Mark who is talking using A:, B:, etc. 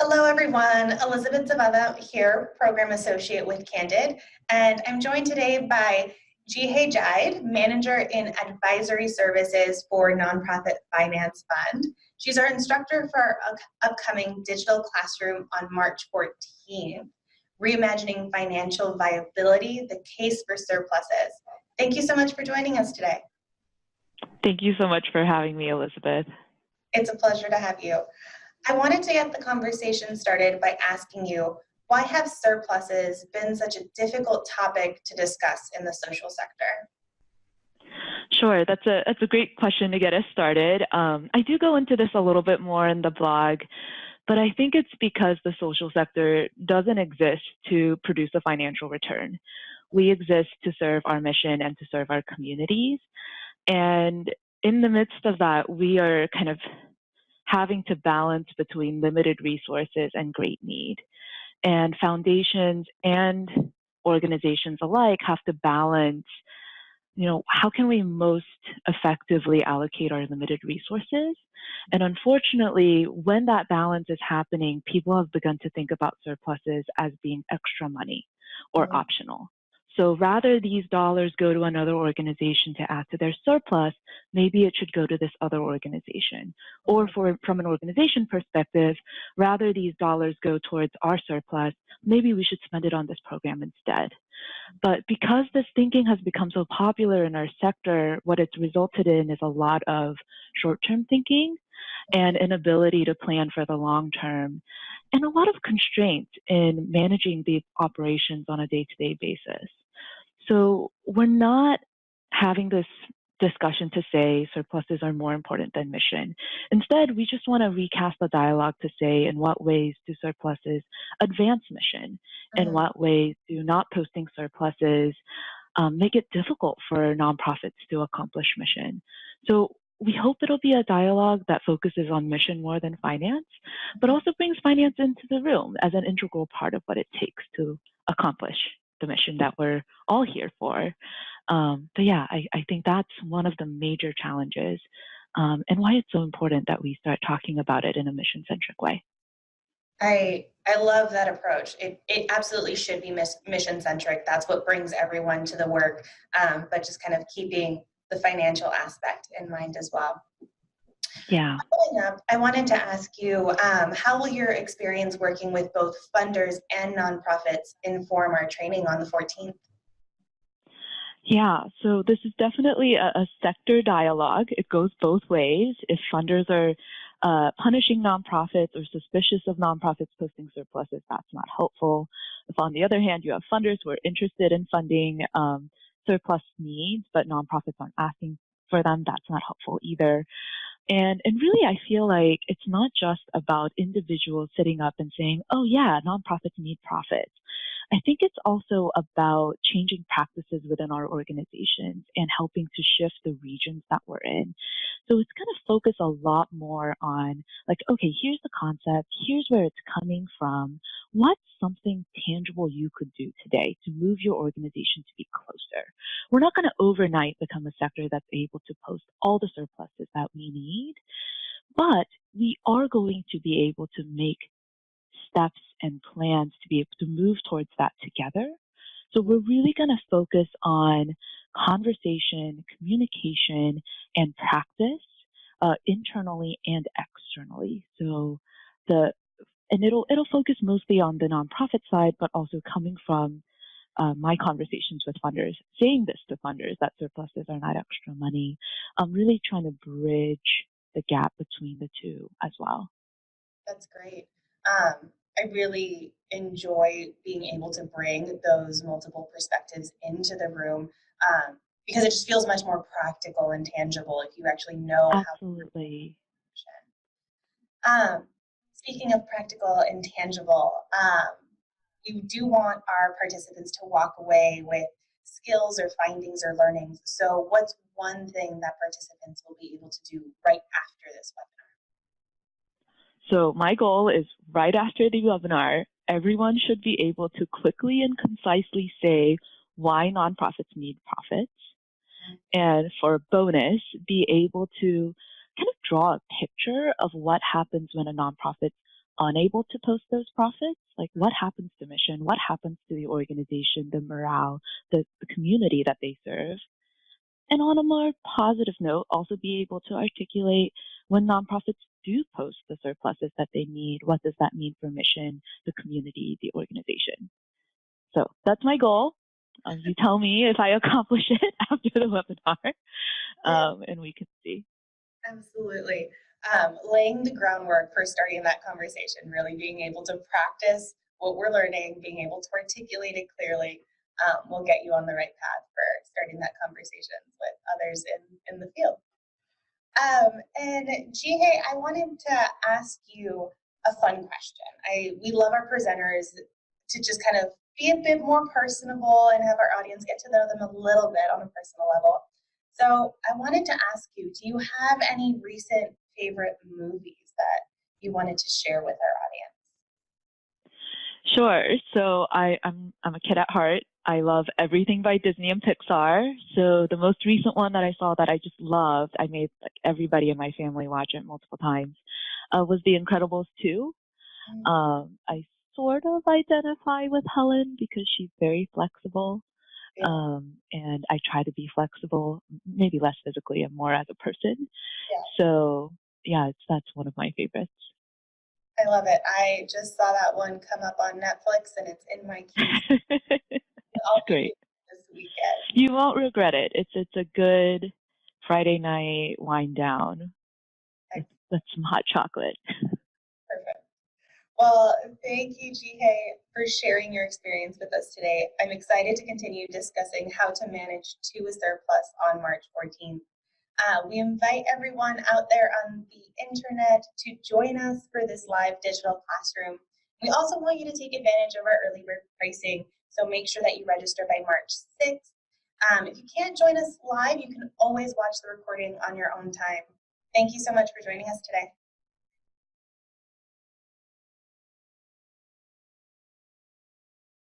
A: Hello, everyone. Elizabeth Zavada here, Program Associate with Candid, and I'm joined today by Jihei Jaid, Manager in Advisory Services for Nonprofit Finance Fund. She's our instructor for our upcoming digital classroom on March 14th, Reimagining Financial Viability, the Case for Surpluses. Thank you so much for joining us today.
B: Thank you so much for having me, Elizabeth.
A: It's a pleasure to have you. I wanted to get the conversation started by asking you, why have surpluses been such a difficult topic to discuss in the social sector?
B: Sure, that's a great question to get us started. I do go into this a little bit more in the blog, but I think it's because the social sector doesn't exist to produce a financial return. We exist to serve our mission and to serve our communities. And in the midst of that, we are kind of having to balance between limited resources and great need. And foundations and organizations alike have to balance, how can we most effectively allocate our limited resources? And unfortunately, when that balance is happening, people have begun to think about surpluses as being extra money or optional. So rather these dollars go to another organization to add to their surplus, maybe it should go to this other organization. Or from an organization perspective, rather these dollars go towards our surplus, maybe we should spend it on this program instead. But because this thinking has become so popular in our sector, what it's resulted in is a lot of short-term thinking and inability to plan for the long term, and a lot of constraints in managing the operations on a day-to-day basis. So we're not having this discussion to say surpluses are more important than mission. Instead, we just want to recast the dialogue to say in what ways do surpluses advance mission? In what ways do not posting surpluses make it difficult for nonprofits to accomplish mission? So we hope it'll be a dialogue that focuses on mission more than finance, but also brings finance into the room as an integral part of what it takes to accomplish the mission that we're all here for. But yeah, I think that's one of the major challenges and why it's so important that we start talking about it in a mission-centric way.
A: I love that approach. It absolutely should be mission-centric. That's what brings everyone to the work, but just kind of keeping the financial aspect in mind as well.
B: Yeah.
A: Following up, I wanted to ask you, how will your experience working with both funders and nonprofits inform our training on the 14th?
B: Yeah, so this is definitely a sector dialogue. It goes both ways. If funders are punishing nonprofits or suspicious of nonprofits posting surpluses, that's not helpful. If on the other hand, you have funders who are interested in funding surplus needs, but nonprofits aren't asking for them, that's not helpful either. And really, I feel like it's not just about individuals sitting up and saying, oh yeah, nonprofits need profits. I think it's also about changing practices within our organizations and helping to shift the regions that we're in. So it's going to focus a lot more on like, okay, here's the concept, here's where it's coming from. What's something tangible you could do today to move your organization to be closer? We're not going to overnight become a sector that's able to post all the surpluses that we need, but we are going to be able to make steps and plans to be able to move towards that together. So we're really going to focus on conversation, communication, and practice internally and externally. So it'll focus mostly on the nonprofit side, but also coming from my conversations with funders, saying this to funders that surpluses are not extra money. I'm really trying to bridge the gap between the two as well.
A: That's great. I really enjoy being able to bring those multiple perspectives into the room because it just feels much more practical and tangible if you actually know
B: Absolutely.
A: how. Speaking of practical and tangible, we do want our participants to walk away with skills or findings or learnings. So what's one thing that participants will be able to do right after this webinar?
B: So my goal is right after the webinar, everyone should be able to quickly and concisely say why nonprofits need profits. And for a bonus, be able to kind of draw a picture of what happens when a nonprofit unable to post those profits, like what happens to mission, what happens to the organization, the morale, the community that they serve. And on a more positive note, also be able to articulate when nonprofits do post the surpluses that they need, what does that mean for mission, the community, the organization. So that's my goal. You tell me if I accomplish it after the webinar, and we can see.
A: Absolutely. Laying the groundwork for starting that conversation, really being able to practice what we're learning, being able to articulate it clearly, will get you on the right path for starting that conversation with others in the field. And Jihei, I wanted to ask you a fun question. We love our presenters to just kind of be a bit more personable and have our audience get to know them a little bit on a personal level. So I wanted to ask you, do you have any recent favorite movies that you wanted to share with our audience?
B: Sure. So I'm a kid at heart. I love everything by Disney and Pixar. So the most recent one that I saw that I just loved, I made like everybody in my family watch it multiple times, was The Incredibles 2. I sort of identify with Helen because she's very flexible. Yeah. And I try to be flexible, maybe less physically and more as a person. Yeah. So yeah, that's one of my favorites.
A: I love it. I just saw that one come up on Netflix and it's in my queue.
B: It's great.
A: This weekend.
B: You won't regret it. It's a good Friday night wind down with some hot chocolate.
A: Perfect. Well, thank you, Jihei, for sharing your experience with us today. I'm excited to continue discussing how to manage to a surplus on March 14th. We invite everyone out there on the internet to join us for this live digital classroom. We also want you to take advantage of our early bird pricing, so make sure that you register by March 6th. If you can't join us live, you can always watch the recording on your own time. Thank you so much for joining us today.